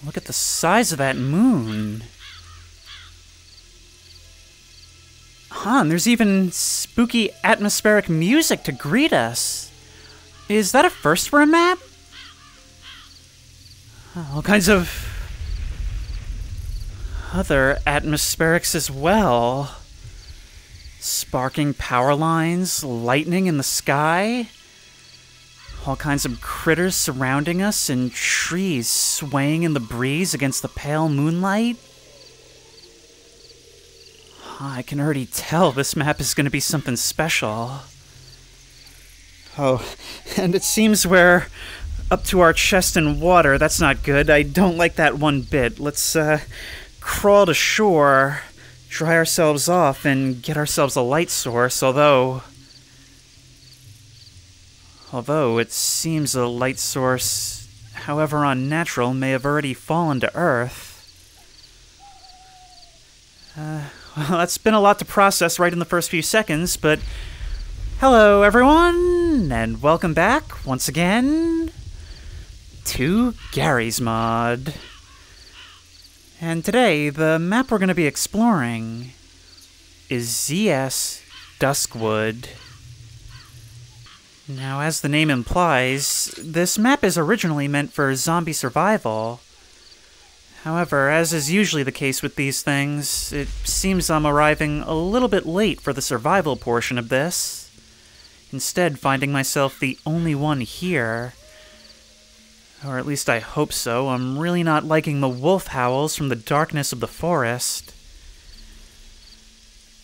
Look at the size of that moon. Huh, and there's even spooky atmospheric music to greet us. Is that a first for a map? All kinds of other atmospherics as well. Sparking power lines, lightning in the sky. All kinds of critters surrounding us, and trees swaying in the breeze against the pale moonlight. I can already tell this map is going to be something special. Oh, and it seems we're up to our chest in water. That's not good. I don't like that one bit. Let's crawl to shore, dry ourselves off, and get ourselves a light source, although it seems a light source, however unnatural, may have already fallen to Earth. Well, that's been a lot to process right in the first few seconds, but hello everyone, and welcome back, once again, to Garry's Mod. And today, the map we're going to be exploring is ZS Duskwood. Now, as the name implies, this map is originally meant for zombie survival. However, as is usually the case with these things, it seems I'm arriving a little bit late for the survival portion of this, instead finding myself the only one here. Or at least I hope so. I'm really not liking the wolf howls from the darkness of the forest.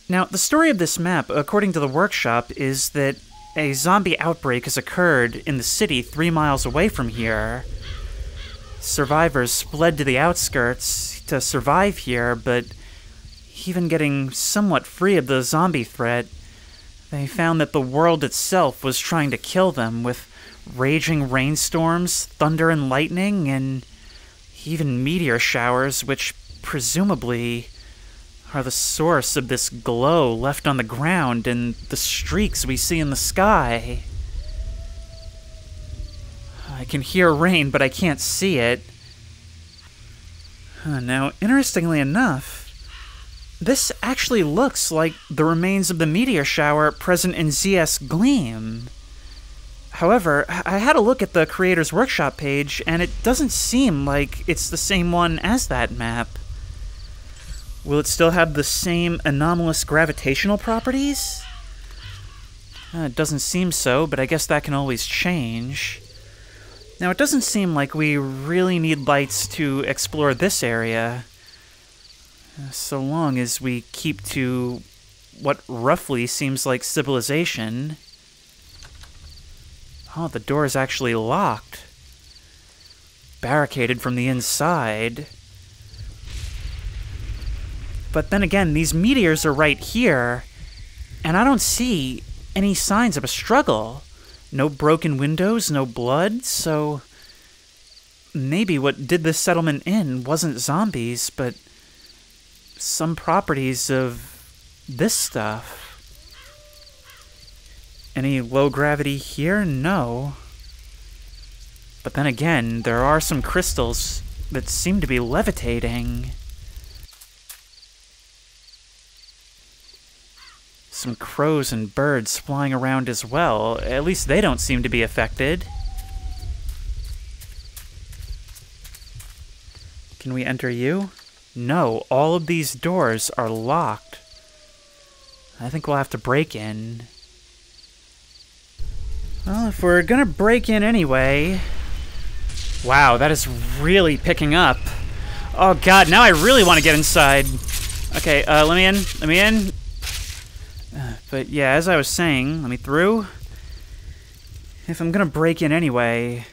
Now, the story of this map, according to the workshop, is that a zombie outbreak has occurred in the city 3 miles away from here. Survivors fled to the outskirts to survive here, but even getting somewhat free of the zombie threat, they found that the world itself was trying to kill them with raging rainstorms, thunder and lightning, and even meteor showers, which presumably are the source of this glow left on the ground and the streaks we see in the sky. I can hear rain, but I can't see it. Now, interestingly enough, this actually looks like the remains of the meteor shower present in ZS Gleam. However, I had a look at the Creator's Workshop page, and it doesn't seem like it's the same one as that map. Will it still have the same anomalous gravitational properties? It doesn't seem so, but I guess that can always change. Now, it doesn't seem like we really need lights to explore this area, so long as we keep to what roughly seems like civilization. Oh, the door is actually locked. Barricaded from the inside. But then again, these meteors are right here, and I don't see any signs of a struggle. No broken windows, no blood, so maybe what did this settlement in wasn't zombies, but some properties of this stuff. Any low gravity here? No. But then again, there are some crystals that seem to be levitating. Some crows and birds flying around as well. At least they don't seem to be affected. Can we enter you? No, all of these doors are locked. I think we'll have to break in. Well, if we're gonna break in anyway... Wow, that is really picking up. Oh god, now I really want to get inside. Okay, let me in. But yeah, as I was saying, let me through. If I'm gonna break in anyway,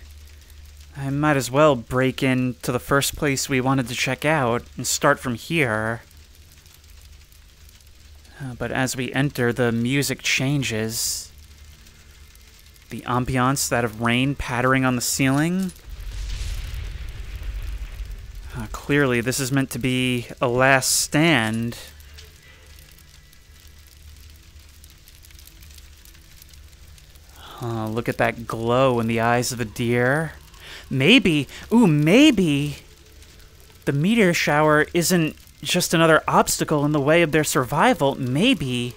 I might as well break into the first place we wanted to check out and start from here. But as we enter, the music changes. The ambiance, that of rain pattering on the ceiling. Clearly, this is meant to be a last stand. Look at that glow in the eyes of a deer. Maybe the meteor shower isn't just another obstacle in the way of their survival, maybe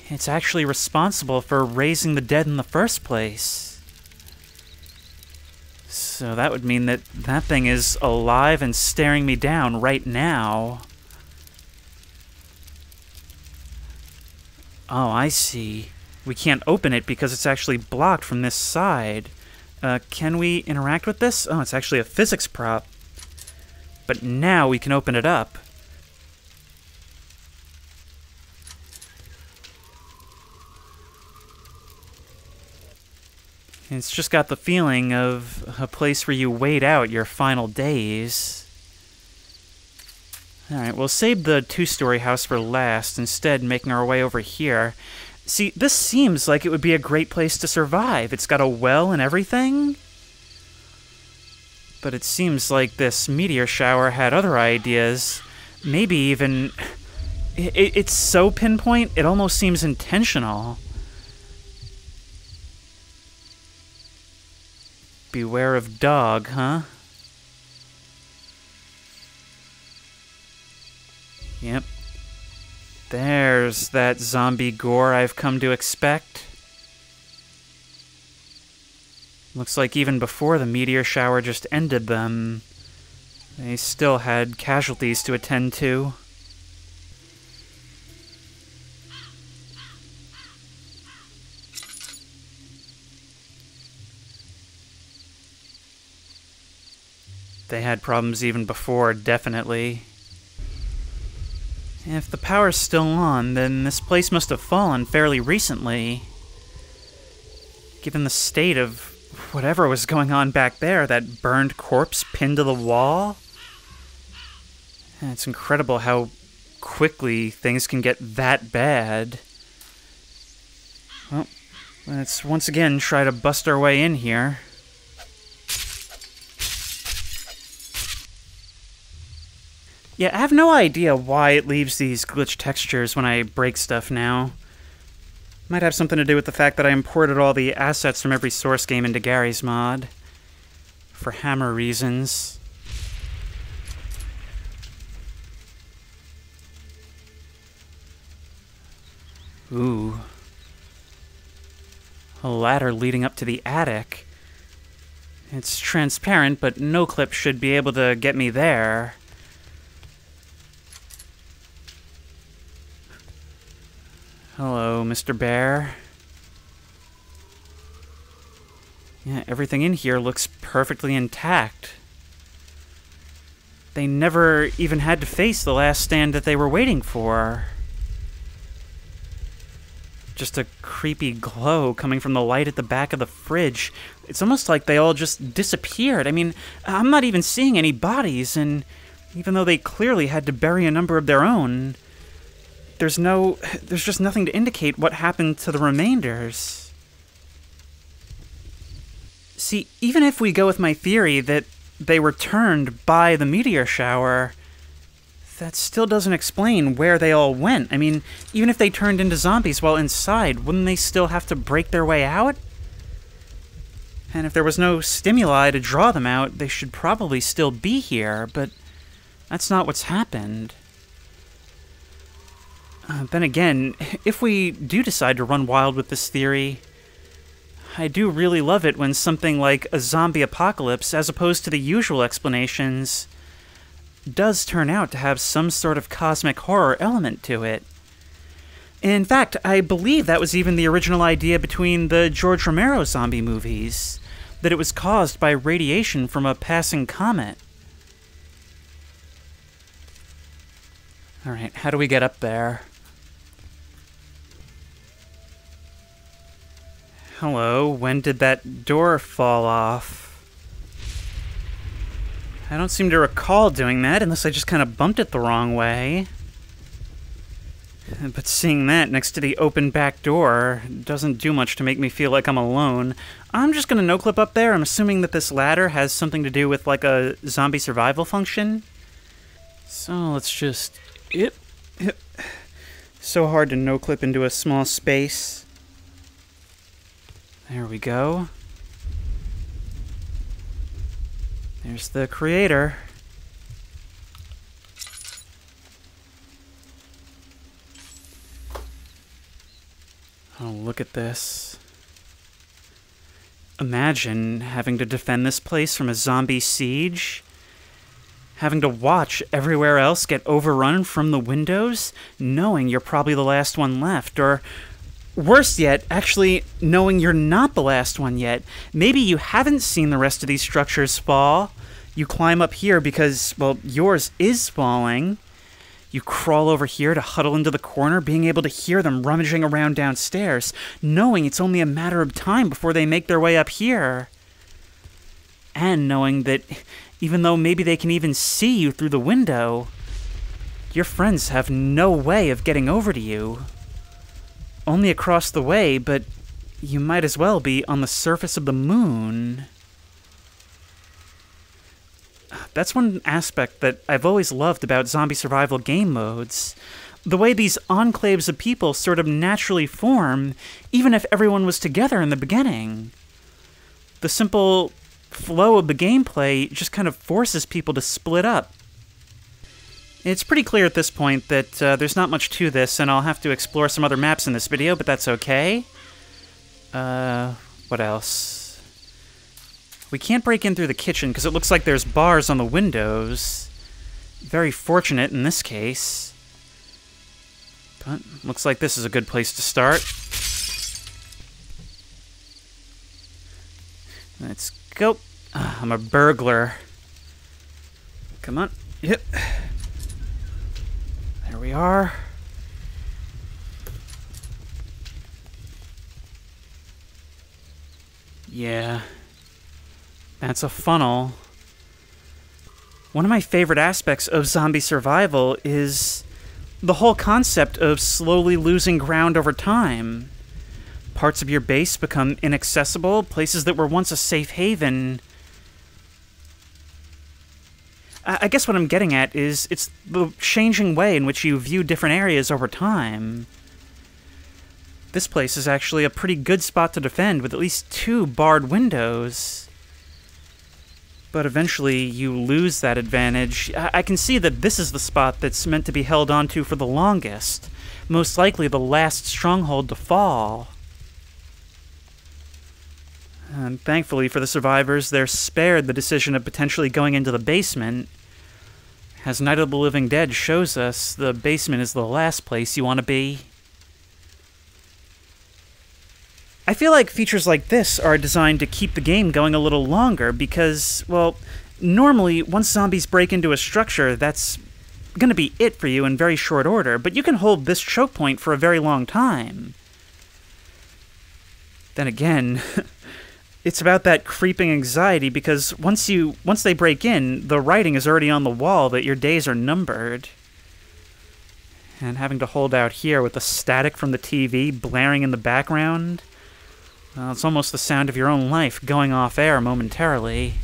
it's actually responsible for raising the dead in the first place. So that would mean that that thing is alive and staring me down right now. Oh, I see. We can't open it because it's actually blocked from this side. Can we interact with this? Oh, it's actually a physics prop. But now we can open it up. It's just got the feeling of a place where you wait out your final days. Alright, we'll save the two-story house for last, instead making our way over here. See, this seems like it would be a great place to survive. It's got a well and everything. But it seems like this meteor shower had other ideas. Maybe even... It's so pinpoint, it almost seems intentional. Beware of dog, huh? Yep. There's that zombie gore I've come to expect. Looks like even before the meteor shower just ended them, they still had casualties to attend to. They had problems even before, definitely. If the power's still on, then this place must have fallen fairly recently. Given the state of whatever was going on back there, that burned corpse pinned to the wall. It's incredible how quickly things can get that bad. Well, let's once again try to bust our way in here. Yeah, I have no idea why it leaves these glitch textures when I break stuff now. Might have something to do with the fact that I imported all the assets from every source game into Garry's mod. For hammer reasons. Ooh. A ladder leading up to the attic. It's transparent, but no clip should be able to get me there. Hello, Mr. Bear. Yeah, everything in here looks perfectly intact. They never even had to face the last stand that they were waiting for. Just a creepy glow coming from the light at the back of the fridge. It's almost like they all just disappeared. I mean, I'm not even seeing any bodies, and even though they clearly had to bury a number of their own, there's just nothing to indicate what happened to the remainders. See, even if we go with my theory that they were turned by the meteor shower, that still doesn't explain where they all went. I mean, even if they turned into zombies while inside, wouldn't they still have to break their way out? And if there was no stimuli to draw them out, they should probably still be here, but that's not what's happened. Then again, if we do decide to run wild with this theory, I do really love it when something like a zombie apocalypse, as opposed to the usual explanations, does turn out to have some sort of cosmic horror element to it. In fact, I believe that was even the original idea between the George Romero zombie movies, that it was caused by radiation from a passing comet. Alright, how do we get up there? Hello, when did that door fall off? I don't seem to recall doing that, unless I just kind of bumped it the wrong way. But seeing that next to the open back door doesn't do much to make me feel like I'm alone. I'm just gonna no-clip up there. I'm assuming that this ladder has something to do with, like, a zombie survival function. So let's just... So hard to no-clip into a small space. There we go. There's the creator. look at this. Imagine having to defend this place from a zombie siege. Having to watch everywhere else get overrun from the windows, knowing you're probably the last one left, or worse yet, actually knowing you're not the last one yet. Maybe you haven't seen the rest of these structures fall. You climb up here because, well, yours is falling. You crawl over here to huddle into the corner, being able to hear them rummaging around downstairs, knowing it's only a matter of time before they make their way up here. And knowing that even though maybe they can even see you through the window, your friends have no way of getting over to you. Only across the way, but you might as well be on the surface of the moon. That's one aspect that I've always loved about zombie survival game modes. The way these enclaves of people sort of naturally form, even if everyone was together in the beginning. The simple flow of the gameplay just kind of forces people to split up. It's pretty clear at this point that there's not much to this, and I'll have to explore some other maps in this video, but that's okay. What else? We can't break in through the kitchen because it looks like there's bars on the windows. Very fortunate in this case. But looks like this is a good place to start. Let's go. I'm a burglar. Come on. Yep. There we are. Yeah. That's a funnel. One of my favorite aspects of zombie survival is the whole concept of slowly losing ground over time. Parts of your base become inaccessible, places that were once a safe haven. I guess what I'm getting at is it's the changing way in which you view different areas over time. This place is actually a pretty good spot to defend with at least 2 barred windows. But eventually you lose that advantage. I can see that this is the spot that's meant to be held onto for the longest. Most likely the last stronghold to fall. And thankfully for the survivors, they're spared the decision of potentially going into the basement. As Night of the Living Dead shows us, the basement is the last place you want to be. I feel like features like this are designed to keep the game going a little longer because, well, normally once zombies break into a structure, that's going to be it for you in very short order, but you can hold this choke point for a very long time. Then again, it's about that creeping anxiety because once they break in, the writing is already on the wall that your days are numbered. And having to hold out here with the static from the TV blaring in the background, well, it's almost the sound of your own life going off air momentarily.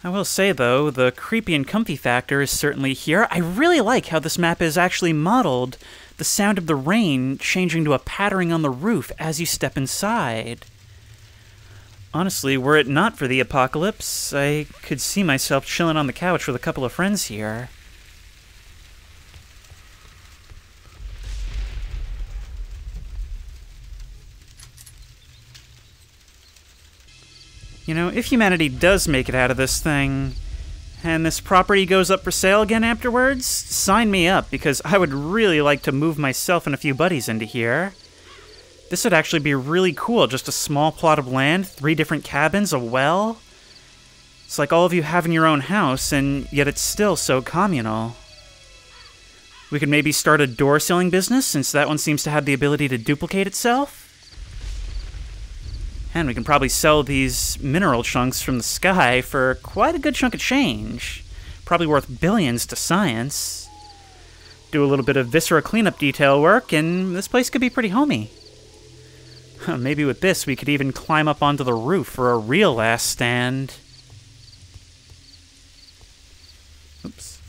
I will say, though, the creepy and comfy factor is certainly here. I really like how this map is actually modeled, the sound of the rain changing to a pattering on the roof as you step inside. Honestly, were it not for the apocalypse, I could see myself chilling on the couch with a couple of friends here. You know, if humanity does make it out of this thing, and this property goes up for sale again afterwards, sign me up, because I would really like to move myself and a few buddies into here. This would actually be really cool, just a small plot of land, 3 different cabins, a well. It's like all of you having your own house, and yet it's still so communal. We could maybe start a door selling business, since that one seems to have the ability to duplicate itself. And we can probably sell these mineral chunks from the sky for quite a good chunk of change. Probably worth billions to science. Do a little bit of viscera cleanup detail work, and this place could be pretty homey. Maybe with this, we could even climb up onto the roof for a real last stand. Oops.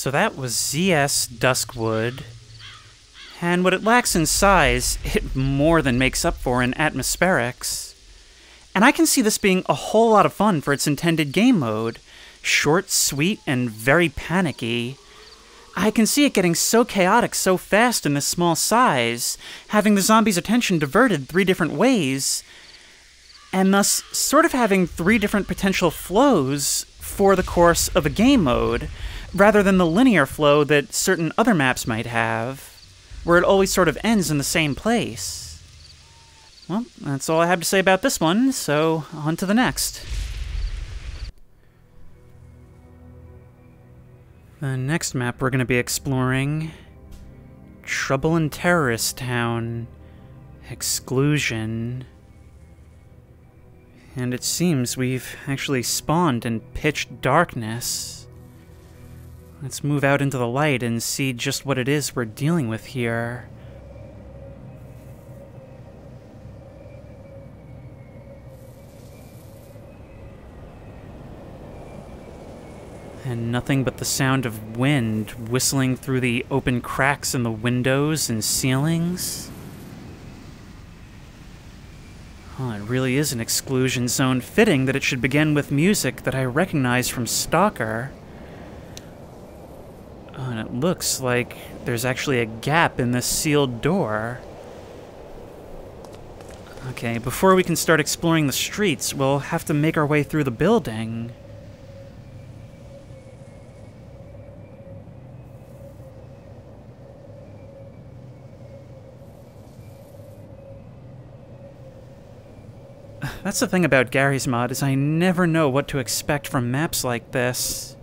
So that was ZS Duskwood. And what it lacks in size, it more than makes up for in atmospherics. And I can see this being a whole lot of fun for its intended game mode. Short, sweet, and very panicky. I can see it getting so chaotic so fast in this small size, having the zombies' attention diverted 3 different ways, and thus sort of having 3 different potential flows for the course of a game mode, rather than the linear flow that certain other maps might have, where it always sort of ends in the same place. Well, that's all I have to say about this one, so on to the next. The next map we're going to be exploring, Trouble in Terrorist Town, Exclusion. And it seems we've actually spawned in pitch darkness. Let's move out into the light and see just what it is we're dealing with here. And nothing but the sound of wind whistling through the open cracks in the windows and ceilings. Oh, it really is an exclusion zone, fitting that it should begin with music that I recognize from Stalker. Oh, and it looks like there's actually a gap in this sealed door. Okay, before we can start exploring the streets, we'll have to make our way through the building. That's the thing about Garry's mod, is I never know what to expect from maps like this.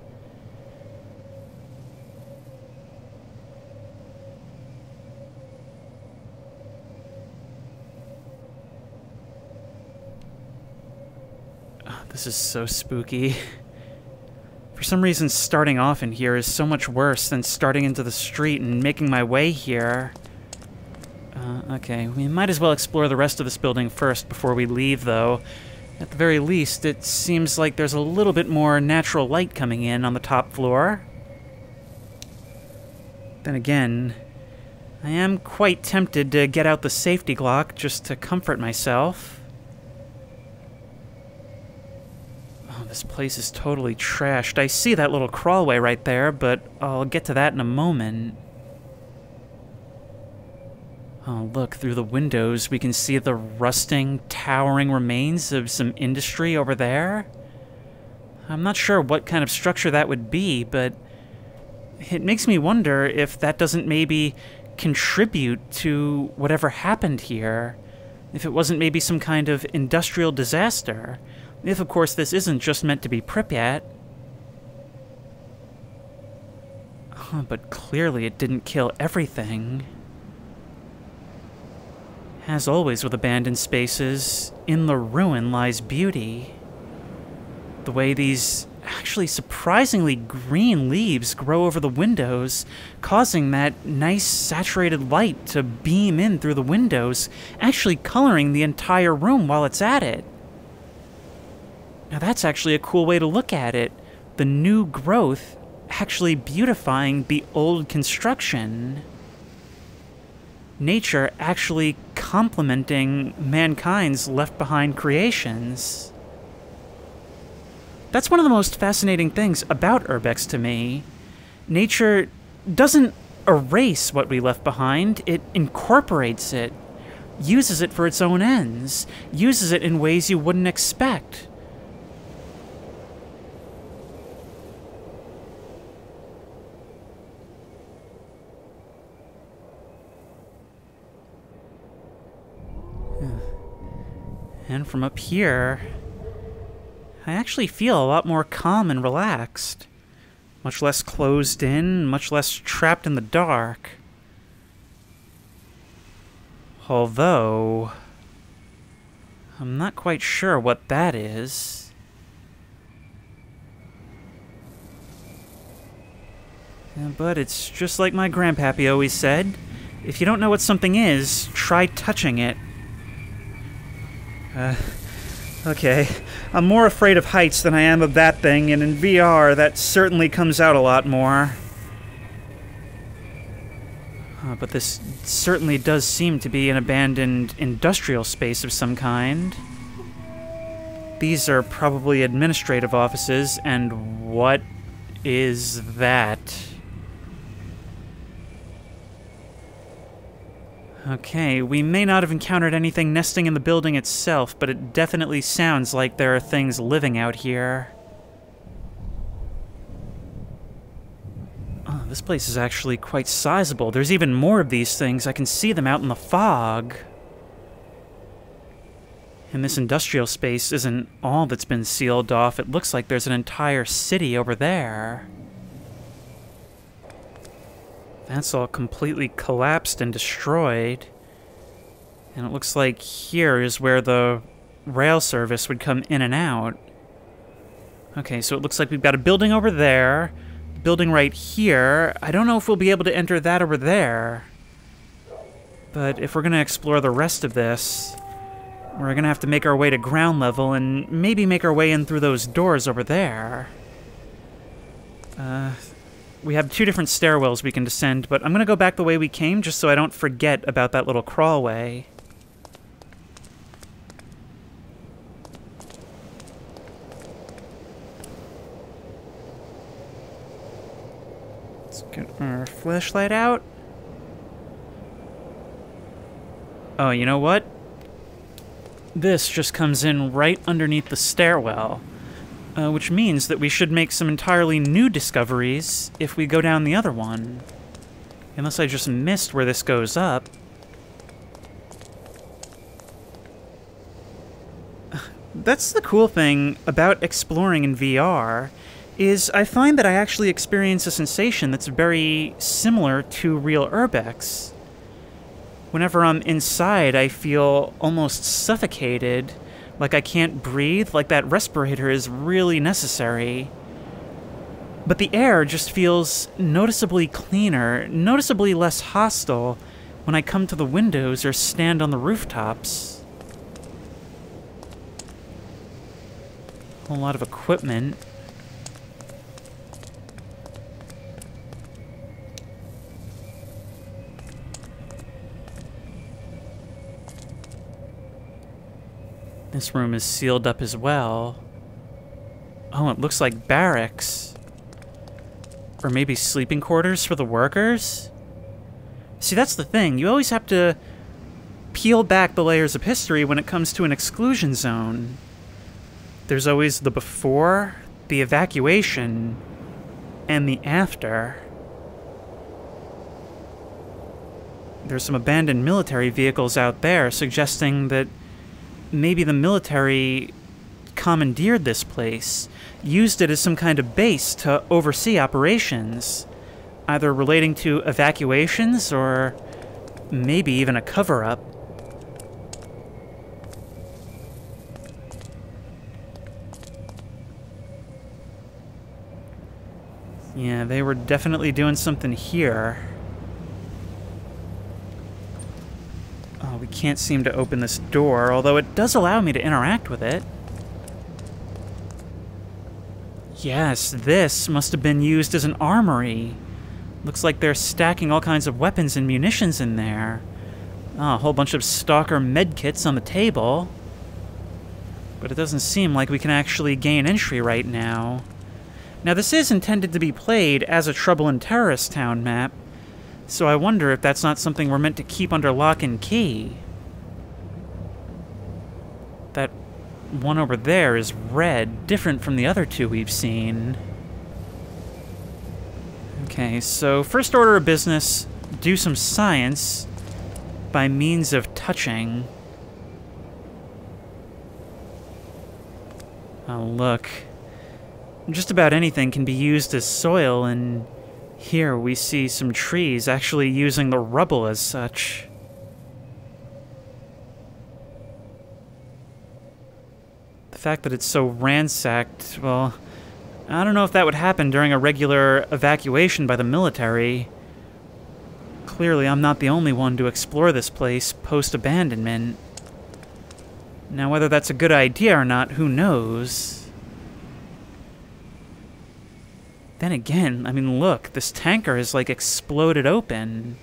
Oh, this is so spooky. For some reason, starting off in here is so much worse than starting into the street and making my way here. Okay, we might as well explore the rest of this building first before we leave, though. At the very least, it seems like there's a little bit more natural light coming in on the top floor. Then again, I am quite tempted to get out the safety Glock just to comfort myself. Oh, this place is totally trashed. I see that little crawlway right there, but I'll get to that in a moment. Oh, look, through the windows we can see the rusting, towering remains of some industry over there. I'm not sure what kind of structure that would be, but it makes me wonder if that doesn't maybe contribute to whatever happened here. If it wasn't maybe some kind of industrial disaster. If, of course, this isn't just meant to be Pripyat. Oh, but clearly it didn't kill everything. As always with abandoned spaces, in the ruin lies beauty. The way these actually surprisingly green leaves grow over the windows, causing that nice saturated light to beam in through the windows, actually coloring the entire room while it's at it. Now that's actually a cool way to look at it. The new growth actually beautifying the old construction. Nature actually complementing mankind's left-behind creations. That's one of the most fascinating things about Urbex to me. Nature doesn't erase what we left behind, it incorporates it, uses it for its own ends, uses it in ways you wouldn't expect. And from up here, I actually feel a lot more calm and relaxed. Much less closed in, much less trapped in the dark. Although, I'm not quite sure what that is. But it's just like my grandpappy always said, if you don't know what something is, try touching it. Okay. I'm more afraid of heights than I am of that thing, and in VR, that certainly comes out a lot more. But this certainly does seem to be an abandoned industrial space of some kind. These are probably administrative offices, and what is that? Okay, we may not have encountered anything nesting in the building itself, but it definitely sounds like there are things living out here. Oh, this place is actually quite sizable. There's even more of these things. I can see them out in the fog. And this industrial space isn't all that's been sealed off. It looks like there's an entire city over there. That's all completely collapsed and destroyed. And it looks like here is where the rail service would come in and out. Okay, so it looks like we've got a building over there, building right here. I don't know if we'll be able to enter that over there. But if we're going to explore the rest of this, we're going to have to make our way to ground level and maybe make our way in through those doors over there. We have 2 different stairwells we can descend, but I'm going to go back the way we came just so I don't forget about that little crawlway. Let's get our flashlight out. Oh, you know what? This just comes in right underneath the stairwell. Which means that we should make some entirely new discoveries if we go down the other one. Unless I just missed where this goes up. That's the cool thing about exploring in VR, is I find that I actually experience a sensation that's very similar to real urbex. Whenever I'm inside, I feel almost suffocated, like I can't breathe, like that respirator is really necessary. But the air just feels noticeably cleaner, noticeably less hostile when I come to the windows or stand on the rooftops. A whole lot of equipment. This room is sealed up as well. Oh, it looks like barracks. Or maybe sleeping quarters for the workers? See, that's the thing. You always have to peel back the layers of history when it comes to an exclusion zone. There's always the before, the evacuation, and the after. There's some abandoned military vehicles out there suggesting that maybe the military commandeered this place, used it as some kind of base to oversee operations, either relating to evacuations or maybe even a cover-up. Yeah, they were definitely doing something here. Oh, we can't seem to open this door, although it does allow me to interact with it. Yes, this must have been used as an armory. Looks like they're stacking all kinds of weapons and munitions in there. Oh, a whole bunch of stalker medkits on the table. But it doesn't seem like we can actually gain entry right now. Now, this is intended to be played as a Trouble in Terrorist Town map, so I wonder if that's not something we're meant to keep under lock and key. That one over there is red, different from the other 2 we've seen. Okay, so first order of business, do some science by means of touching. Oh, look. Just about anything can be used as soil, and here we see some trees actually using the rubble as such. The fact that it's so ransacked, well, I don't know if that would happen during a regular evacuation by the military. Clearly, I'm not the only one to explore this place post-abandonment. Now, whether that's a good idea or not, who knows? Then again, I mean, look, this tanker is, like, exploded open.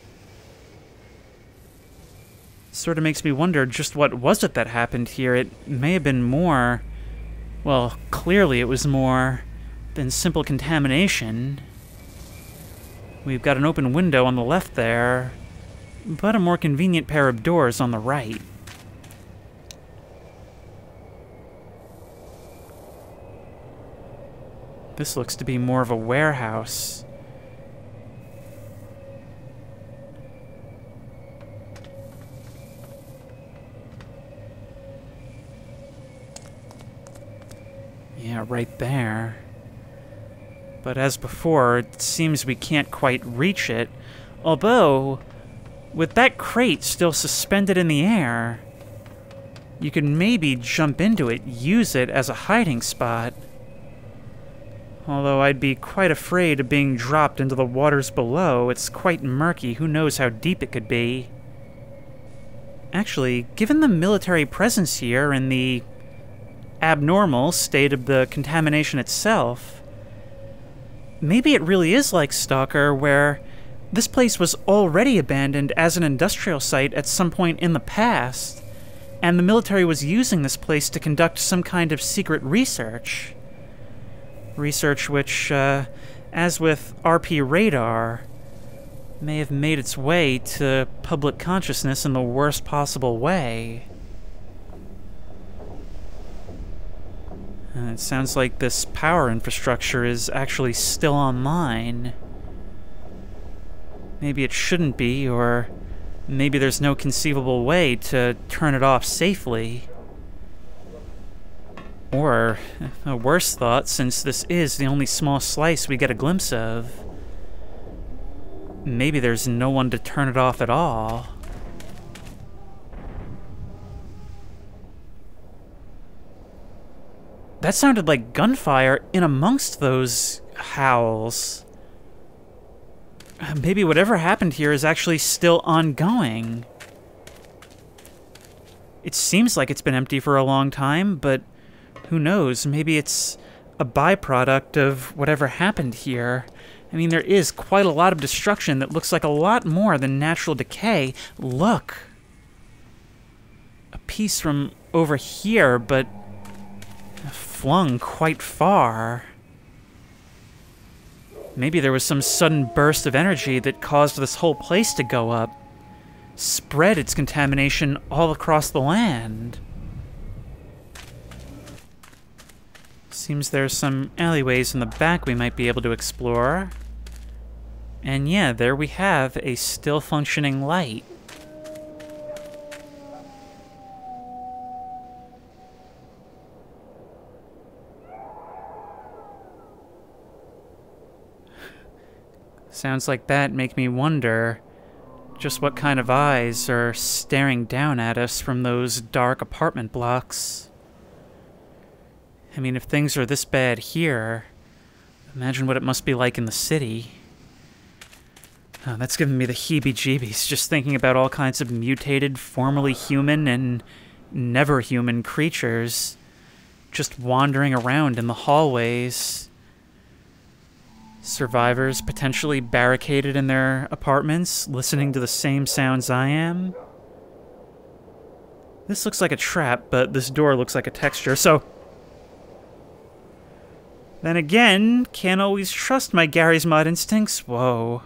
Sort of makes me wonder just what was it that happened here. It may have been more... Well, clearly it was more than simple contamination. We've got an open window on the left there, but a more convenient pair of doors on the right. This looks to be more of a warehouse. Yeah, right there. But as before, it seems we can't quite reach it. Although, with that crate still suspended in the air, you could maybe jump into it, use it as a hiding spot. Although I'd be quite afraid of being dropped into the waters below. It's quite murky. Who knows how deep it could be. Actually, given the military presence here and the abnormal state of the contamination itself, maybe it really is like Stalker, where this place was already abandoned as an industrial site at some point in the past, and the military was using this place to conduct some kind of secret research. Research which, as with RP radar, may have made its way to public consciousness in the worst possible way. It sounds like this power infrastructure is actually still online. Maybe it shouldn't be, or maybe there's no conceivable way to turn it off safely. Or, a worse thought, since this is the only small slice we get a glimpse of, maybe there's no one to turn it off at all. That sounded like gunfire in amongst those howls. Maybe whatever happened here is actually still ongoing. It seems like it's been empty for a long time, but who knows? Maybe it's a byproduct of whatever happened here. I mean, there is quite a lot of destruction that looks like a lot more than natural decay. Look! A piece from over here, but flung quite far. Maybe there was some sudden burst of energy that caused this whole place to go up, spread its contamination all across the land. Seems there's some alleyways in the back we might be able to explore. And yeah, there we have a still functioning light. Sounds like that make me wonder just what kind of eyes are staring down at us from those dark apartment blocks. I mean, if things are this bad here, imagine what it must be like in the city. Oh, that's giving me the heebie-jeebies just thinking about all kinds of mutated, formerly human and never human creatures just wandering around in the hallways. Survivors potentially barricaded in their apartments, listening to the same sounds I am. This looks like a trap, but this door looks like a texture, so... Then again, can't always trust my Garry's Mod instincts. Whoa.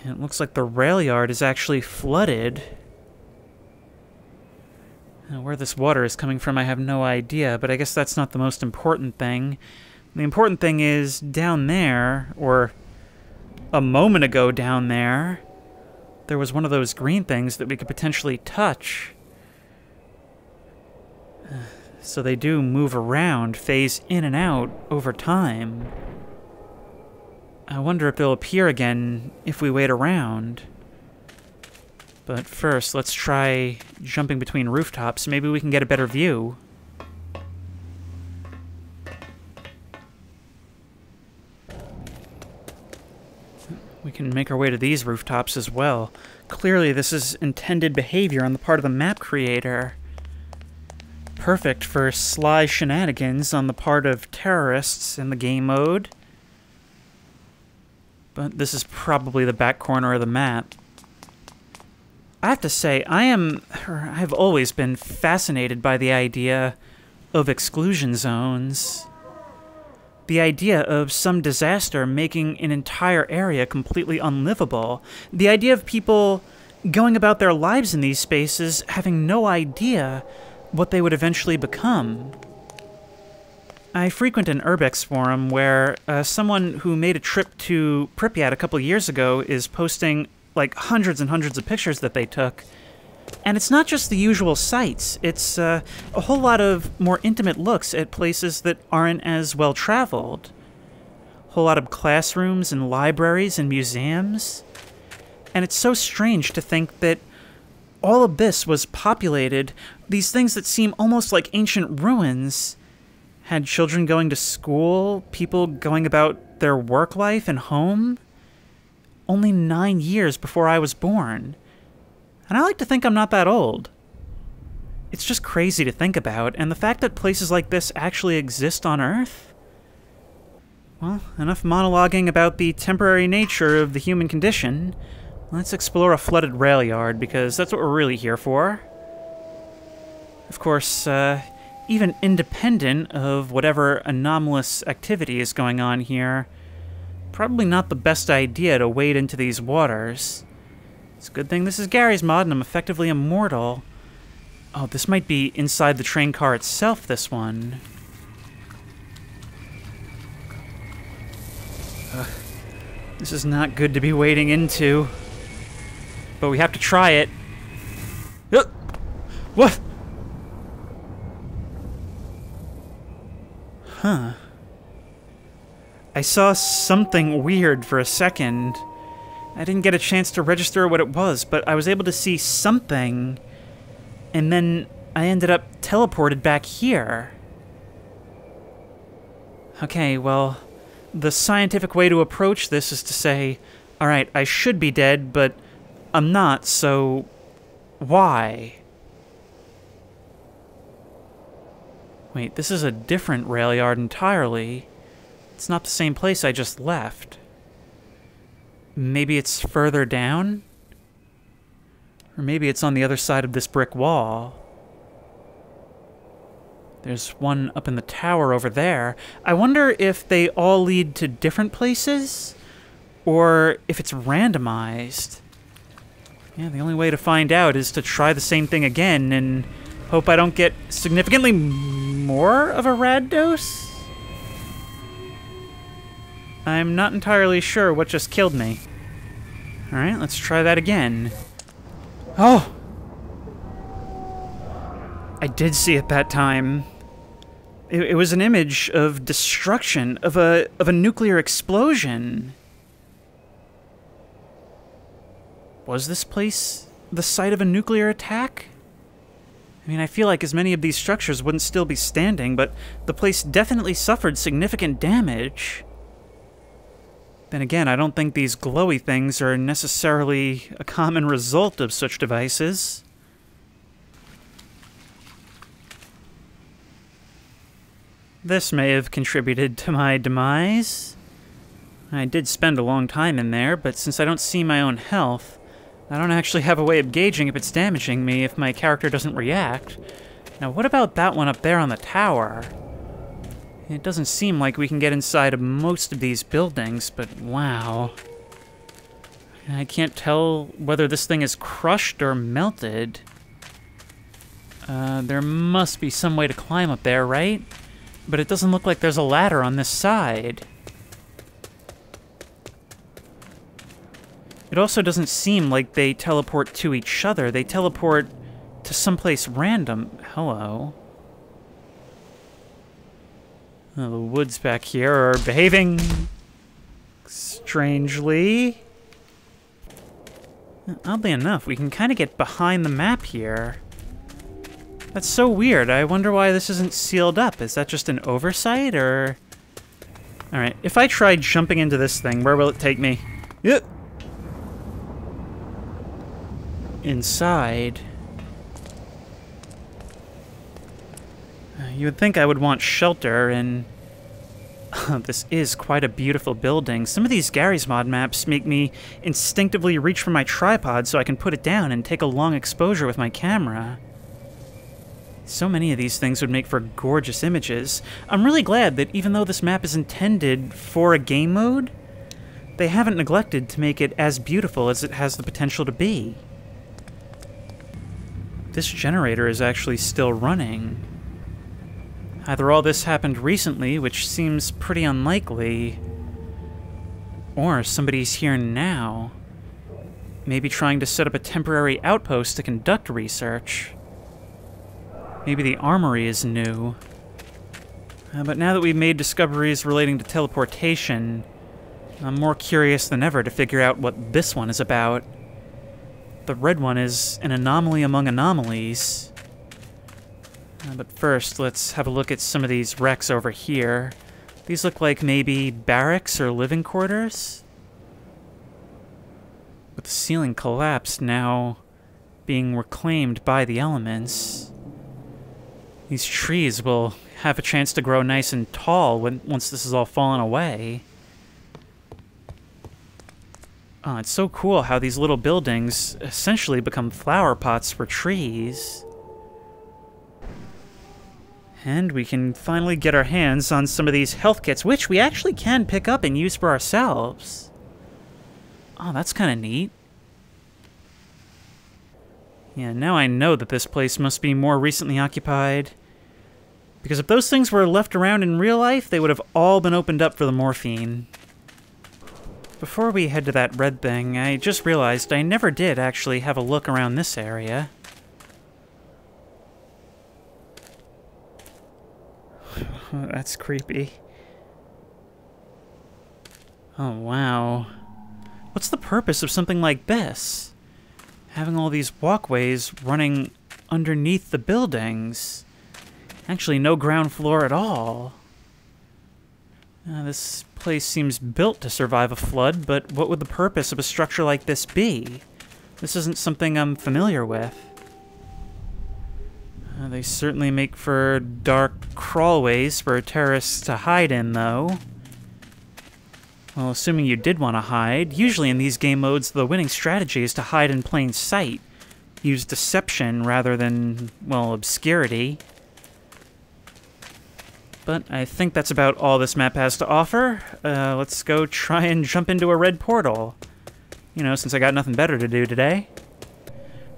It looks like the rail yard is actually flooded. Now, where this water is coming from, I have no idea, but I guess that's not the most important thing. The important thing is, down there, or a moment ago down there, there was one of those green things that we could potentially touch. So they do move around, phase in and out over time. I wonder if they'll appear again if we wait around. But first, let's try jumping between rooftops. Maybe we can get a better view. We can make our way to these rooftops as well. Clearly, this is intended behavior on the part of the map creator. Perfect for sly shenanigans on the part of terrorists in the game mode. But this is probably the back corner of the map. I have to say, I've always been fascinated by the idea of exclusion zones. The idea of some disaster making an entire area completely unlivable. The idea of people going about their lives in these spaces having no idea what they would eventually become. I frequent an Urbex forum where someone who made a trip to Pripyat a couple years ago is posting like hundreds and hundreds of pictures that they took. And it's not just the usual sights, it's a whole lot of more intimate looks at places that aren't as well traveled. A whole lot of classrooms and libraries and museums. And it's so strange to think that all of this was populated, these things that seem almost like ancient ruins, had children going to school, people going about their work life and home, only 9 years before I was born. And I like to think I'm not that old. It's just crazy to think about, and the fact that places like this actually exist on Earth? Well, enough monologuing about the temporary nature of the human condition. Let's explore a flooded rail yard, because that's what we're really here for. Of course, even independent of whatever anomalous activity is going on here, probably not the best idea to wade into these waters. It's a good thing this is Garry's mod and I'm effectively immortal. Oh, this might be inside the train car itself, this one. This is not good to be wading into. But we have to try it. What? Huh. I saw something weird for a second. I didn't get a chance to register what it was, but I was able to see something. And then I ended up teleported back here. Okay, well, the scientific way to approach this is to say, alright, I should be dead, but I'm not, so why? Wait, this is a different rail yard entirely. It's not the same place I just left. Maybe it's further down? Or maybe it's on the other side of this brick wall. There's one up in the tower over there. I wonder if they all lead to different places? Or if it's randomized? Yeah, the only way to find out is to try the same thing again and hope I don't get significantly more of a rad dose? I'm not entirely sure what just killed me. Alright, let's try that again. Oh! I did see it that time. It was an image of destruction, of a nuclear explosion. Was this place the site of a nuclear attack? I mean, I feel like as many of these structures wouldn't still be standing, but the place definitely suffered significant damage. Then again, I don't think these glowy things are necessarily a common result of such devices. This may have contributed to my demise. I did spend a long time in there, but since I don't see my own health, I don't actually have a way of gauging if it's damaging me if my character doesn't react. Now, what about that one up there on the tower? It doesn't seem like we can get inside of most of these buildings, but wow. I can't tell whether this thing is crushed or melted. There must be some way to climb up there, right? But it doesn't look like there's a ladder on this side. It also doesn't seem like they teleport to each other. They teleport to someplace random. Hello. Oh, the woods back here are behaving strangely. Oddly enough, we can kind of get behind the map here. That's so weird. I wonder why this isn't sealed up. Is that just an oversight, or... Alright, if I try jumping into this thing, where will it take me? Yep. Inside. You would think I would want shelter, and This is quite a beautiful building. Some of these Garry's Mod maps make me instinctively reach for my tripod so I can put it down and take a long exposure with my camera. So many of these things would make for gorgeous images. I'm really glad that even though this map is intended for a game mode, they haven't neglected to make it as beautiful as it has the potential to be. This generator is actually still running. Either all this happened recently, which seems pretty unlikely, or somebody's here now, maybe trying to set up a temporary outpost to conduct research. Maybe the armory is new. But now that we've made discoveries relating to teleportation, I'm more curious than ever to figure out what this one is about. The red one is an anomaly among anomalies. But first, let's have a look at some of these wrecks over here. These look like maybe barracks or living quarters? With the ceiling collapsed, now being reclaimed by the elements. These trees will have a chance to grow nice and tall once this is all fallen away. Oh, it's so cool how these little buildings essentially become flower pots for trees. And we can finally get our hands on some of these health kits, which we actually can pick up and use for ourselves. Oh, that's kind of neat. Yeah, now I know that this place must be more recently occupied. Because if those things were left around in real life, they would have all been opened up for the morphine. Before we head to that red thing, I just realized I never did actually have a look around this area. That's creepy. Oh, wow. What's the purpose of something like this? Having all these walkways running underneath the buildings. Actually, no ground floor at all. This place seems built to survive a flood, but what would the purpose of a structure like this be? This isn't something I'm familiar with. They certainly make for dark crawlways for terrorists to hide in, though. Well, assuming you did want to hide, usually in these game modes the winning strategy is to hide in plain sight. Use deception rather than, well, obscurity. But I think that's about all this map has to offer. Let's go try and jump into a red portal. You know, since I got nothing better to do today.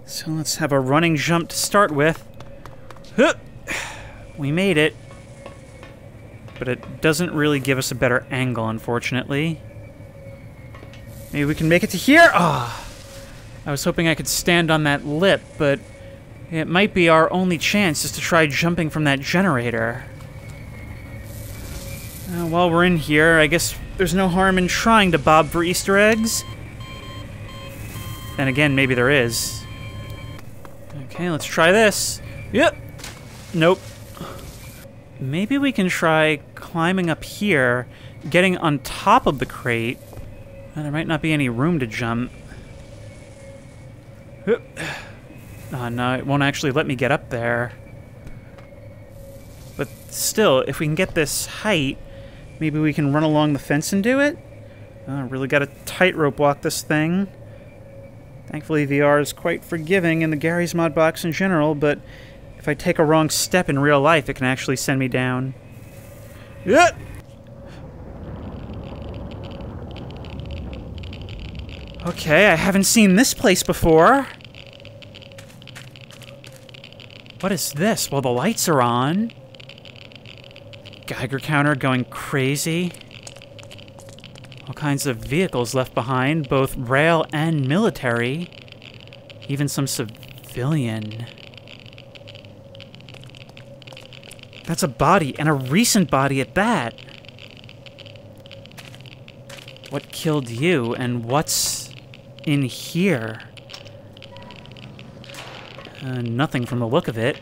So let's have a running jump to start with. We made it. But it doesn't really give us a better angle, unfortunately. Maybe we can make it to here? Ah! I was hoping I could stand on that lip, but it might be our only chance is to try jumping from that generator. While we're in here, I guess there's no harm in trying to bob for Easter eggs. And again, maybe there is. Okay, let's try this. Yep. Nope. Maybe we can try climbing up here, getting on top of the crate. There might not be any room to jump. Oh, no, it won't actually let me get up there. But still, if we can get this height, maybe we can run along the fence and do it? Really got to tightrope walk this thing. Thankfully, VR is quite forgiving in the Garry's Mod box in general, but if I take a wrong step in real life, it can actually send me down. Yeah. Okay, I haven't seen this place before. What is this? Well, the lights are on. Geiger counter going crazy. All kinds of vehicles left behind, both rail and military. Even some civilian. That's a body, and a recent body at that. What killed you, and what's in here? Nothing from the look of it.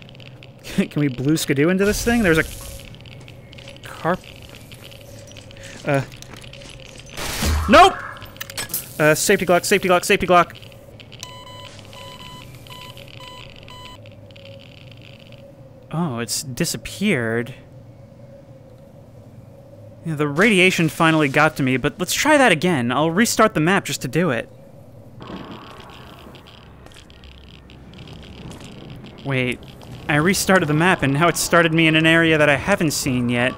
Can we blue skidoo into this thing? There's a car. Nope! Safety Glock, safety Glock, safety Glock. Oh, it's disappeared. Yeah, the radiation finally got to me, but let's try that again. I'll restart the map just to do it. Wait, I restarted the map and now it started me in an area that I haven't seen yet.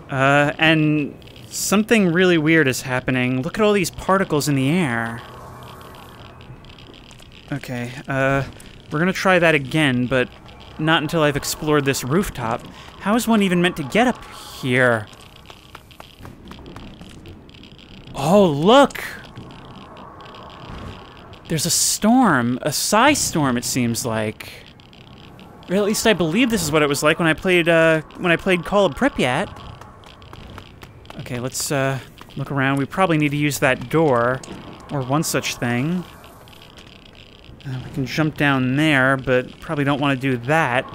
And something really weird is happening. Look at all these particles in the air. Okay, we're gonna try that again, but not until I've explored this rooftop. How is one even meant to get up here? Oh, look! There's a storm, a psi storm, it seems like. Or at least I believe this is what it was like when I played Call of Pripyat. Okay, let's look around. We probably need to use that door, or one such thing. We can jump down there, but probably don't want to do that.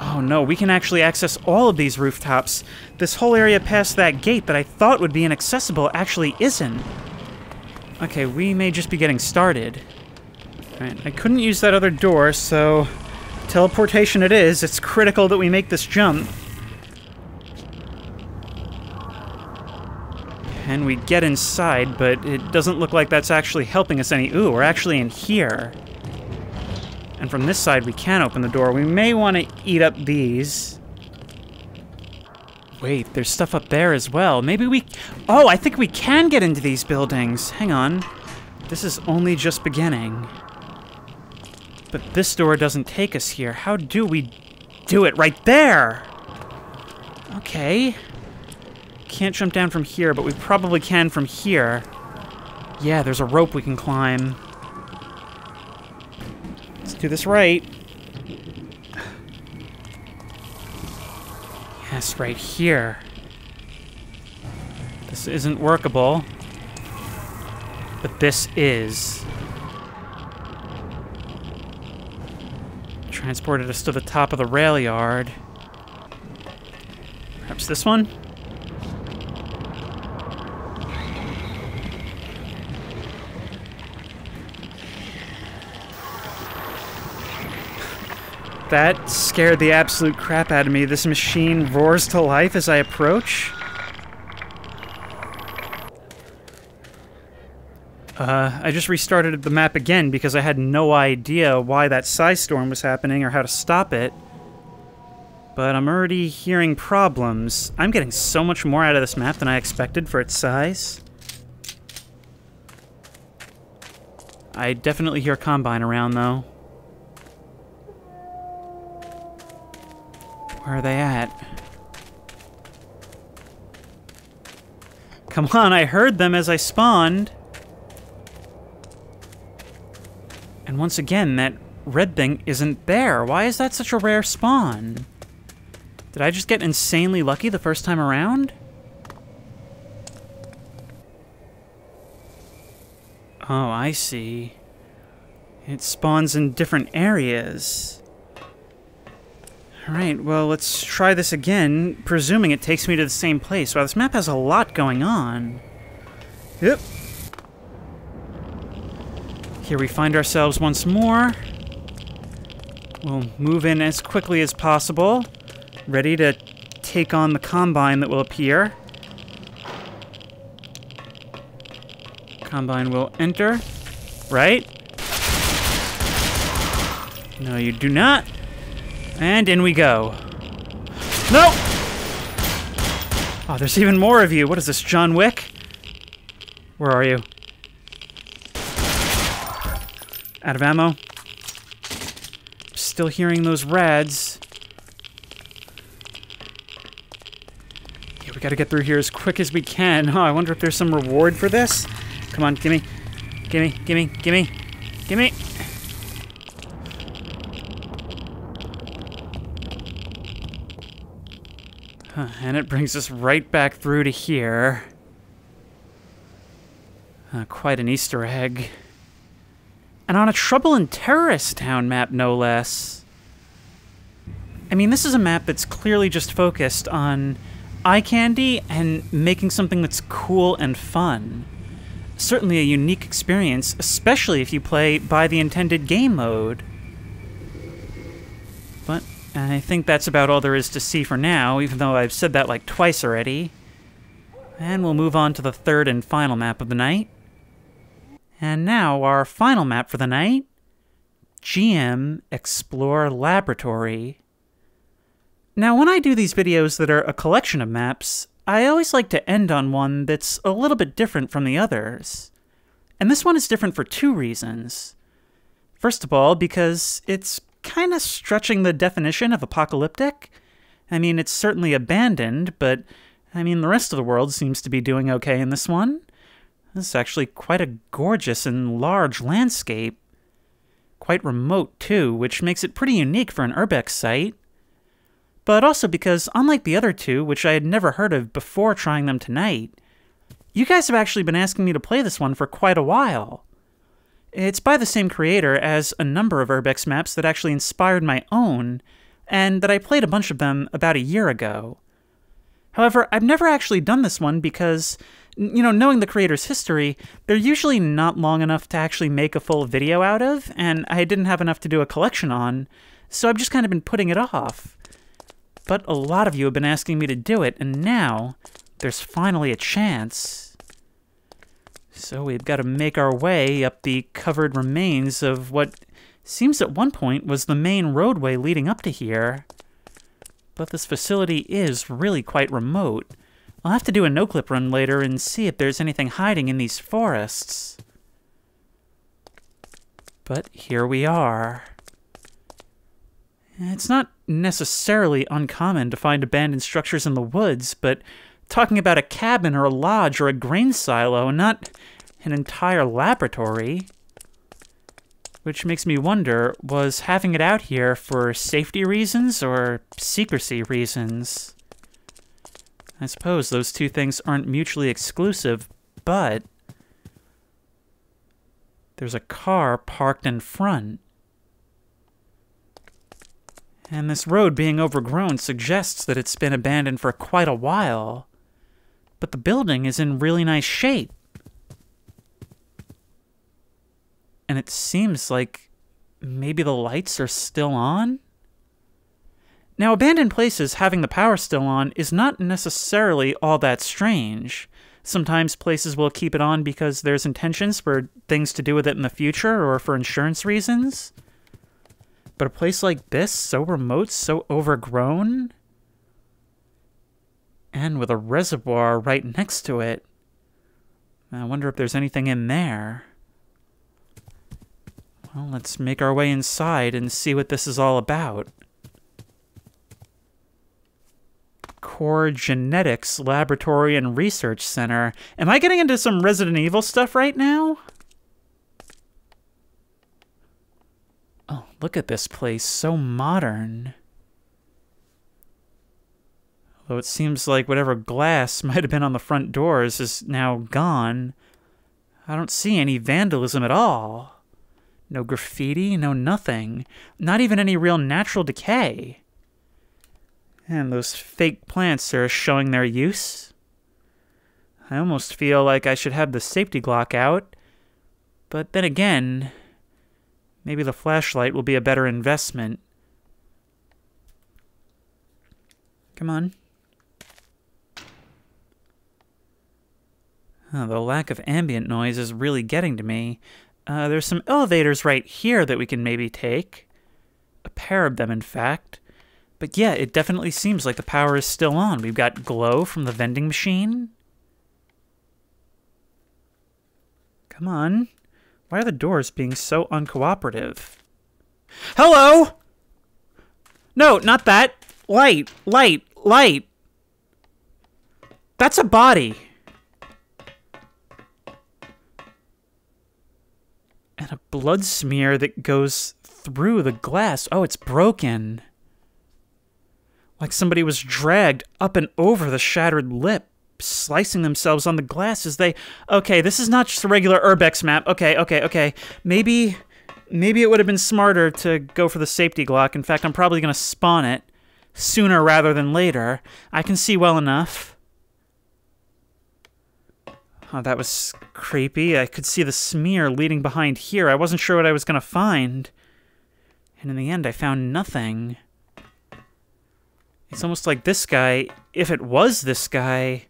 Oh no, we can actually access all of these rooftops. This whole area past that gate that I thought would be inaccessible actually isn't. Okay, we may just be getting started. Alright, I couldn't use that other door, so teleportation it is. It's critical that we make this jump. And we get inside, but it doesn't look like that's actually helping us any. Ooh, we're actually in here. And from this side, we can open the door. We may want to eat up these. Wait, there's stuff up there as well. Maybe we... Oh, I think we can get into these buildings. Hang on. This is only just beginning. But this door doesn't take us here. How do we do it? Right there! Okay. Can't jump down from here, but we probably can from here. Yeah, there's a rope we can climb. Let's do this right. Yes, right here. This isn't workable. But this is. Transported us to the top of the rail yard. Perhaps this one? That scared the absolute crap out of me. This machine roars to life as I approach. I just restarted the map again because I had no idea why that psi storm was happening or how to stop it. But I'm already hearing problems. I'm getting so much more out of this map than I expected for its size. I definitely hear Combine around, though. Where are they at? Come on, I heard them as I spawned. And once again, that red thing isn't there. Why is that such a rare spawn? Did I just get insanely lucky the first time around? Oh, I see. It spawns in different areas. Alright, well, let's try this again, presuming it takes me to the same place. Wow, this map has a lot going on. Yep. Here we find ourselves once more. We'll move in as quickly as possible, ready to take on the Combine that will appear. Combine will enter. Right? No, you do not. And in we go. No! Oh, there's even more of you. What is this, John Wick? Where are you? Out of ammo. Still hearing those rads. Yeah, we gotta get through here as quick as we can. Oh, I wonder if there's some reward for this? Come on, gimme. Gimme, gimme, gimme, gimme. And it brings us right back through to here. Quite an Easter egg. And on a Trouble in Terrorist Town map, no less. I mean, this is a map that's clearly just focused on eye candy and making something that's cool and fun. Certainly a unique experience, especially if you play by the intended game mode. But I think that's about all there is to see for now, even though I've said that like twice already. And we'll move on to the third and final map of the night. And now our final map for the night, GM Explore Laboratory. Now when I do these videos that are a collection of maps, I always like to end on one that's a little bit different from the others. And this one is different for two reasons. First of all, because it's kind of stretching the definition of apocalyptic. I mean, it's certainly abandoned, but I mean, the rest of the world seems to be doing okay in this one. This is actually quite a gorgeous and large landscape. Quite remote, too, which makes it pretty unique for an urbex site. But also because, unlike the other two, which I had never heard of before trying them tonight, you guys have actually been asking me to play this one for quite a while. It's by the same creator as a number of urbex maps that actually inspired my own, and that I played a bunch of them about a year ago. However, I've never actually done this one because, you know, knowing the creator's history, they're usually not long enough to actually make a full video out of, and I didn't have enough to do a collection on, so I've just kind of been putting it off. But a lot of you have been asking me to do it, and now there's finally a chance. So we've got to make our way up the covered remains of what seems at one point was the main roadway leading up to here. But this facility is really quite remote. I'll have to do a no-clip run later and see if there's anything hiding in these forests. But here we are. It's not necessarily uncommon to find abandoned structures in the woods, but talking about a cabin or a lodge or a grain silo, not an entire laboratory. Which makes me wonder, was having it out here for safety reasons or secrecy reasons? I suppose those two things aren't mutually exclusive, but there's a car parked in front. And this road being overgrown suggests that it's been abandoned for quite a while. But the building is in really nice shape. And it seems like maybe the lights are still on? Now, abandoned places having the power still on is not necessarily all that strange. Sometimes places will keep it on because there's intentions for things to do with it in the future or for insurance reasons. But a place like this, so remote, so overgrown, and with a reservoir right next to it, I wonder if there's anything in there. Well, let's make our way inside and see what this is all about. Core Genetics Laboratory and Research Center. Am I getting into some Resident Evil stuff right now? Oh, look at this place. So modern. Although it seems like whatever glass might have been on the front doors is now gone. I don't see any vandalism at all. No graffiti, no nothing. Not even any real natural decay. And those fake plants are showing their use. I almost feel like I should have the safety Glock out. But then again, maybe the flashlight will be a better investment. Come on. Oh, the lack of ambient noise is really getting to me. There's some elevators right here that we can maybe take. A pair of them, in fact. But yeah, it definitely seems like the power is still on. We've got glow from the vending machine. Come on. Why are the doors being so uncooperative? Hello! No, not that. Light, light, light. That's a body. And a blood smear that goes through the glass. Oh, it's broken. Like somebody was dragged up and over the shattered lip, slicing themselves on the glass as they... Okay, this is not just a regular urbex map. Okay. Maybe it would have been smarter to go for the safety Glock. In fact, I'm probably going to spawn it sooner rather than later. I can see well enough. Oh, that was creepy. I could see the smear leading behind here. I wasn't sure what I was going to find. And in the end, I found nothing. It's almost like this guy, if it was this guy,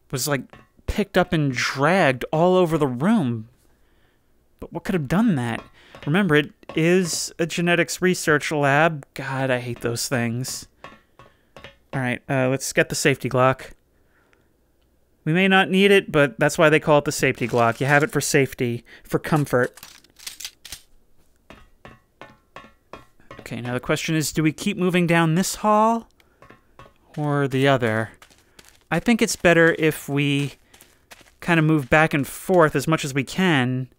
was like picked up and dragged all over the room. But what could have done that? Remember, it is a genetics research lab. God, I hate those things. Alright, let's get the safety Glock. We may not need it, but that's why they call it the safety Glock. You have it for safety, for comfort. Okay, now the question is, do we keep moving down this hall or the other? I think it's better if we kind of move back and forth as much as we can.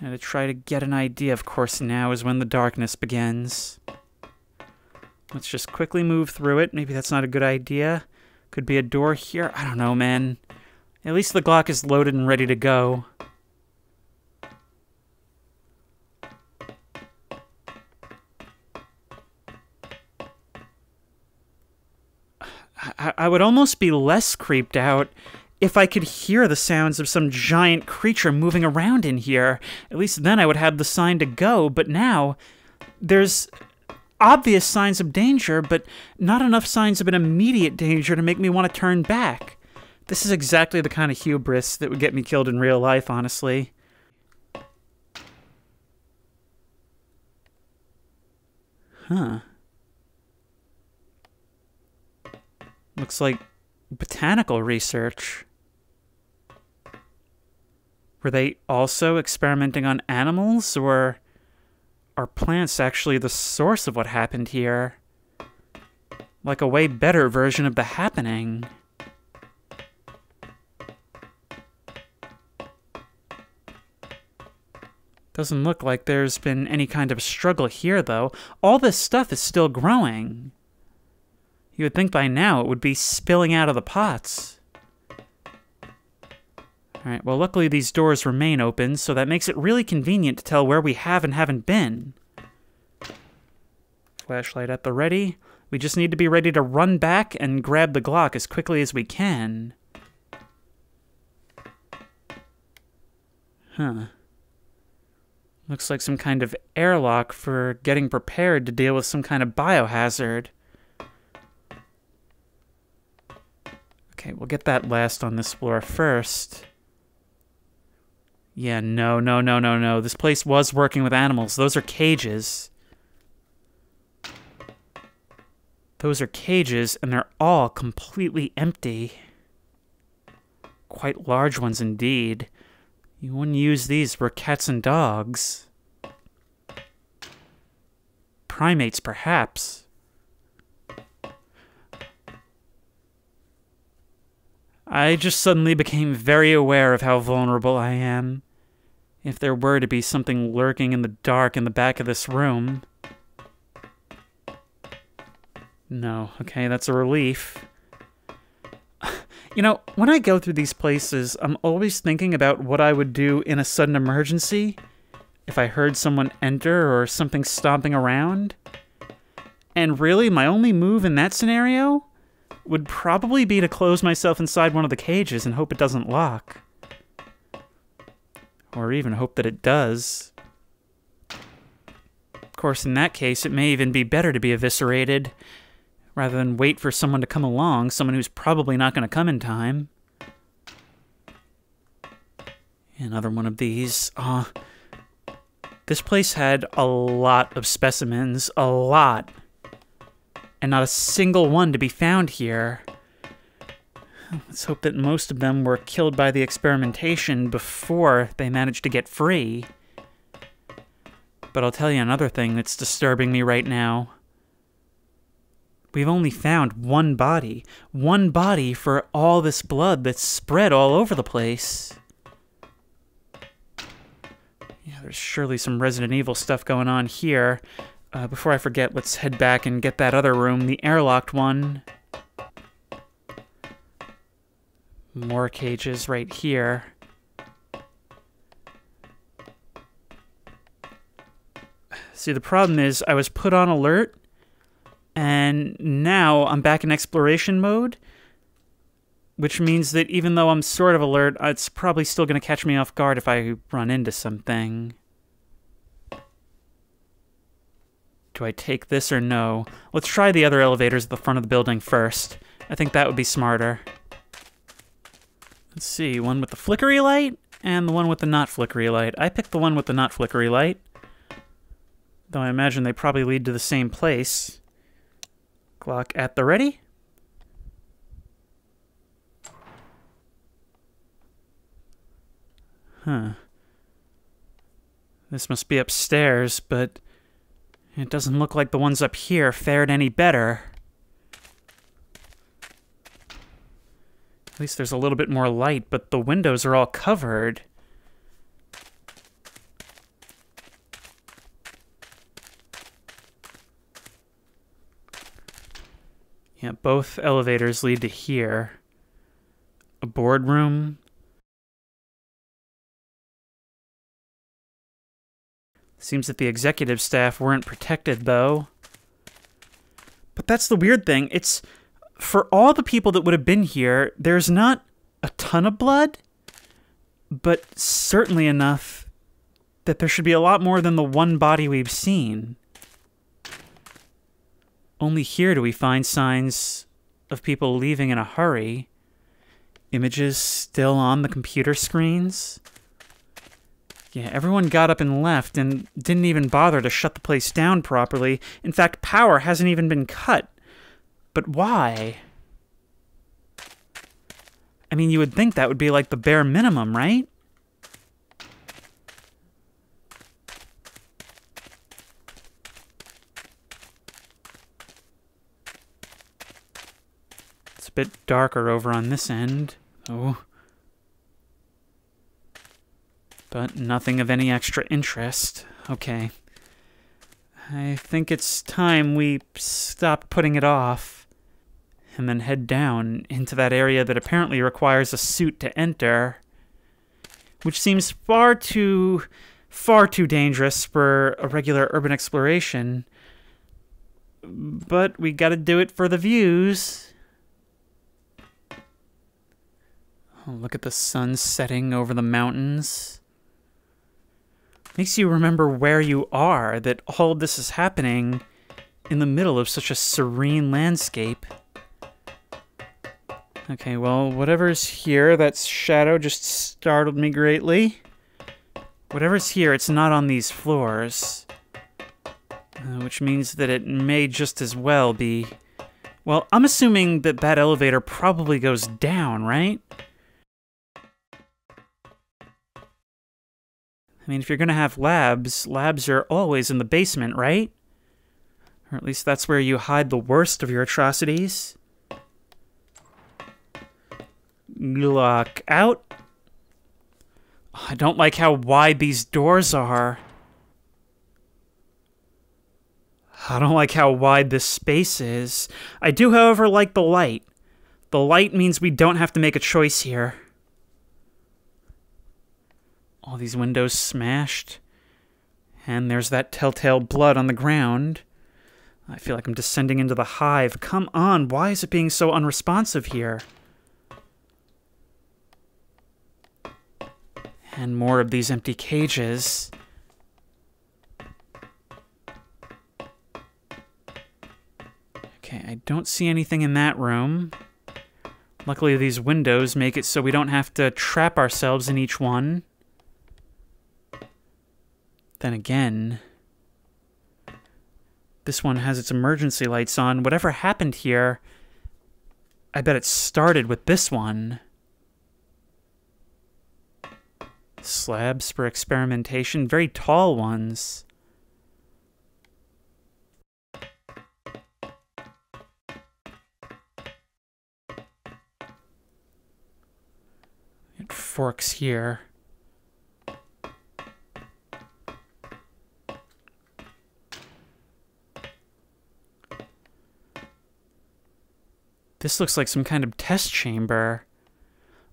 And to try to get an idea, of course, now is when the darkness begins. Let's just quickly move through it. Maybe that's not a good idea. Could be a door here. I don't know, man. At least the Glock is loaded and ready to go. I would almost be less creeped out if I could hear the sounds of some giant creature moving around in here. At least then I would have the sign to go, but now there's obvious signs of danger, but not enough signs of an immediate danger to make me want to turn back. This is exactly the kind of hubris that would get me killed in real life, honestly. Huh. Looks like botanical research. Were they also experimenting on animals, or are plants actually the source of what happened here? Like a way better version of the happening. Doesn't look like there's been any kind of struggle here, though. All this stuff is still growing. You would think by now it would be spilling out of the pots. Alright, well, luckily these doors remain open, so that makes it really convenient to tell where we have and haven't been. Flashlight at the ready. We just need to be ready to run back and grab the Glock as quickly as we can. Huh. Looks like some kind of airlock for getting prepared to deal with some kind of biohazard. Okay, we'll get that last on this floor first. Yeah, no. This place was working with animals. Those are cages. Those are cages, and they're all completely empty. Quite large ones indeed. You wouldn't use these for cats and dogs. Primates, perhaps. I just suddenly became very aware of how vulnerable I am. If there were to be something lurking in the dark in the back of this room. No, okay, that's a relief. You know, when I go through these places, I'm always thinking about what I would do in a sudden emergency. If I heard someone enter or something stomping around. And really, my only move in that scenario would probably be to close myself inside one of the cages and hope it doesn't lock. Or even hope that it does. Of course, in that case, it may even be better to be eviscerated, rather than wait for someone to come along, someone who's probably not going to come in time. Another one of these. This place had a lot of specimens, a lot. And not a single one to be found here. Let's hope that most of them were killed by the experimentation before they managed to get free. But I'll tell you another thing that's disturbing me right now. We've only found one body. One body for all this blood that's spread all over the place. Yeah, there's surely some Resident Evil stuff going on here. Before I forget, let's head back and get that other room, the airlocked one. More cages right here. See, the problem is I was put on alert, and now I'm back in exploration mode, which means that even though I'm sort of alert, it's probably still going to catch me off guard if I run into something. Do I take this or no? Let's try the other elevators at the front of the building first. I think that would be smarter. Let's see, one with the flickery light and the one with the not flickery light. I picked the one with the not flickery light, though I imagine they probably lead to the same place. Clock at the ready. Huh. This must be upstairs, but it doesn't look like the ones up here fared any better. At least there's a little bit more light, but the windows are all covered. Yeah, both elevators lead to here. A boardroom. Seems that the executive staff weren't protected, though. But that's the weird thing. It's, for all the people that would have been here, there's not a ton of blood, but certainly enough that there should be a lot more than the one body we've seen. Only here do we find signs of people leaving in a hurry. Images still on the computer screens. Yeah, everyone got up and left and didn't even bother to shut the place down properly. In fact, power hasn't even been cut. But why? I mean, you would think that would be like the bare minimum, right? It's a bit darker over on this end. Oh. But nothing of any extra interest. Okay. I think it's time we stop putting it off. And then head down into that area that apparently requires a suit to enter. Which seems far too dangerous for a regular urban exploration. But we gotta do it for the views. Oh, look at the sun setting over the mountains. Makes you remember where you are, that all of this is happening in the middle of such a serene landscape. Okay, well, whatever's here, that shadow just startled me greatly. Whatever's here, it's not on these floors. Which means that it may just as well be... Well, I'm assuming that that elevator probably goes down, right? I mean, if you're going to have labs are always in the basement, right? Or at least that's where you hide the worst of your atrocities. Lock out. Oh, I don't like how wide these doors are. I don't like how wide this space is. I do, however, like the light. The light means we don't have to make a choice here. All these windows smashed. And there's that telltale blood on the ground. I feel like I'm descending into the hive. Come on, why is it being so unresponsive here? And more of these empty cages. Okay, I don't see anything in that room. Luckily, these windows make it so we don't have to trap ourselves in each one. Then again, this one has its emergency lights on. Whatever happened here, I bet it started with this one. Slabs for experimentation, very tall ones. It forks here. This looks like some kind of test chamber.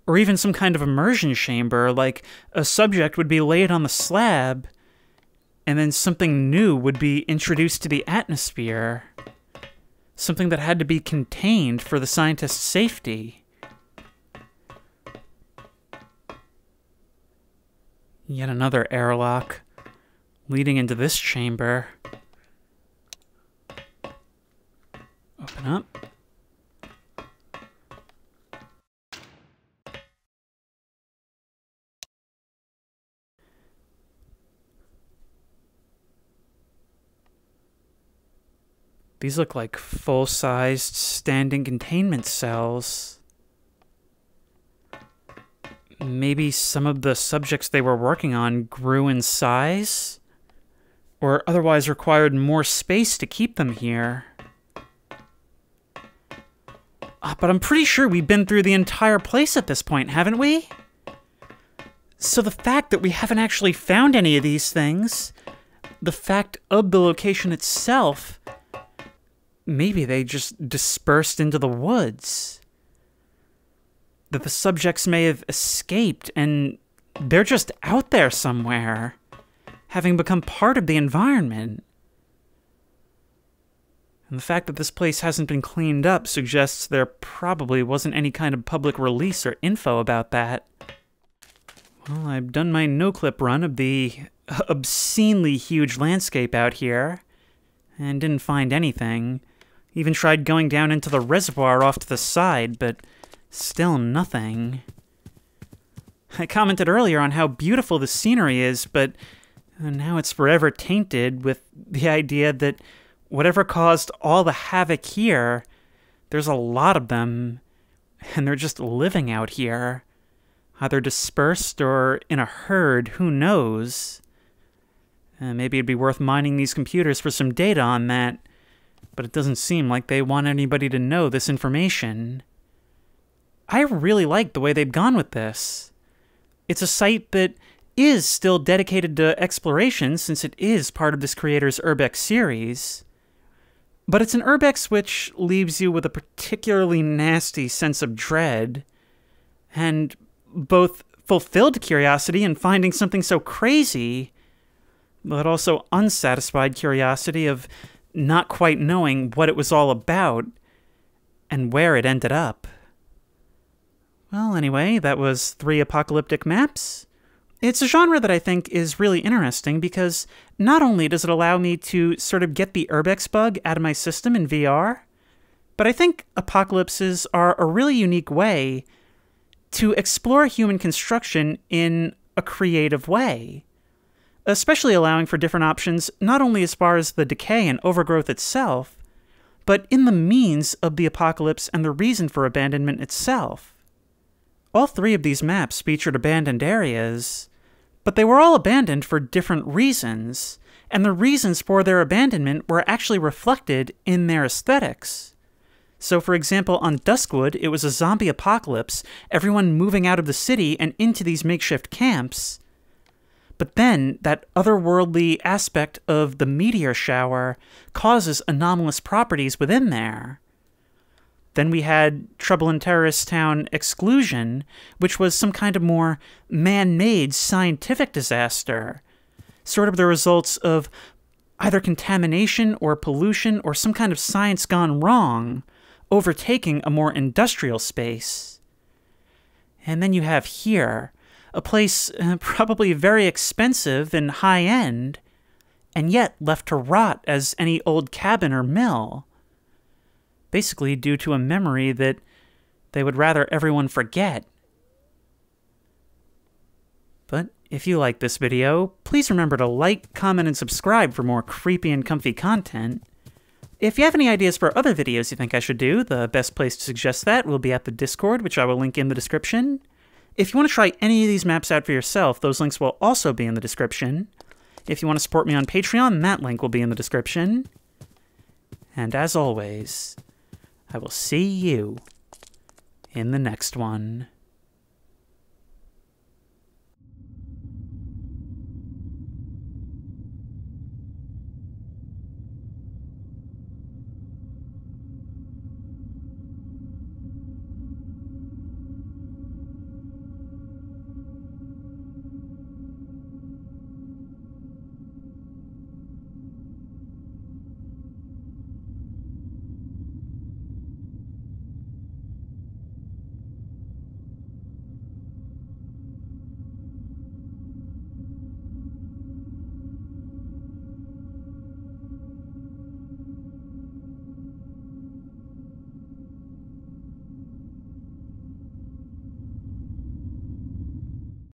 Or even some kind of immersion chamber, like a subject would be laid on the slab, and then something new would be introduced to the atmosphere. Something that had to be contained for the scientist's safety. Yet another airlock leading into this chamber. Open up. These look like full-sized standing containment cells. Maybe some of the subjects they were working on grew in size? Or otherwise required more space to keep them here. But I'm pretty sure we've been through the entire place at this point, haven't we? So the fact that we haven't actually found any of these things, the fact of the location itself, maybe they just dispersed into the woods. That the subjects may have escaped and they're just out there somewhere, having become part of the environment. And the fact that this place hasn't been cleaned up suggests there probably wasn't any kind of public release or info about that. Well, I've done my no-clip run of the obscenely huge landscape out here, and didn't find anything. Even tried going down into the reservoir off to the side, but still nothing. I commented earlier on how beautiful the scenery is, but now it's forever tainted with the idea that whatever caused all the havoc here, there's a lot of them, and they're just living out here. Either dispersed or in a herd, who knows? Maybe it'd be worth mining these computers for some data on that, but it doesn't seem like they want anybody to know this information. I really like the way they've gone with this. It's a site that is still dedicated to exploration since it is part of this creator's Urbex series. But it's an Urbex which leaves you with a particularly nasty sense of dread, and both fulfilled curiosity in finding something so crazy, but also unsatisfied curiosity of not quite knowing what it was all about and where it ended up. Well, anyway, that was 3 apocalyptic maps. It's a genre that I think is really interesting because not only does it allow me to sort of get the Urbex bug out of my system in VR, but I think apocalypses are a really unique way to explore human construction in a creative way, especially allowing for different options not only as far as the decay and overgrowth itself, but in the means of the apocalypse and the reason for abandonment itself. All 3 of these maps featured abandoned areas, but they were all abandoned for different reasons, and the reasons for their abandonment were actually reflected in their aesthetics. So, for example, on Duskwood, it was a zombie apocalypse, everyone moving out of the city and into these makeshift camps. But then, that otherworldly aspect of the meteor shower causes anomalous properties within there. Then we had Trouble in Terrorist Town Exclusion, which was some kind of more man-made scientific disaster. Sort of the results of either contamination or pollution or some kind of science gone wrong, overtaking a more industrial space. And then you have here, a place probably very expensive and high-end, and yet left to rot as any old cabin or mill. Basically due to a memory that they would rather everyone forget. But if you like this video, please remember to like, comment, and subscribe for more creepy and comfy content. If you have any ideas for other videos you think I should do, the best place to suggest that will be at the Discord, which I will link in the description. If you want to try any of these maps out for yourself, those links will also be in the description. If you want to support me on Patreon, that link will be in the description. And as always, I will see you in the next one.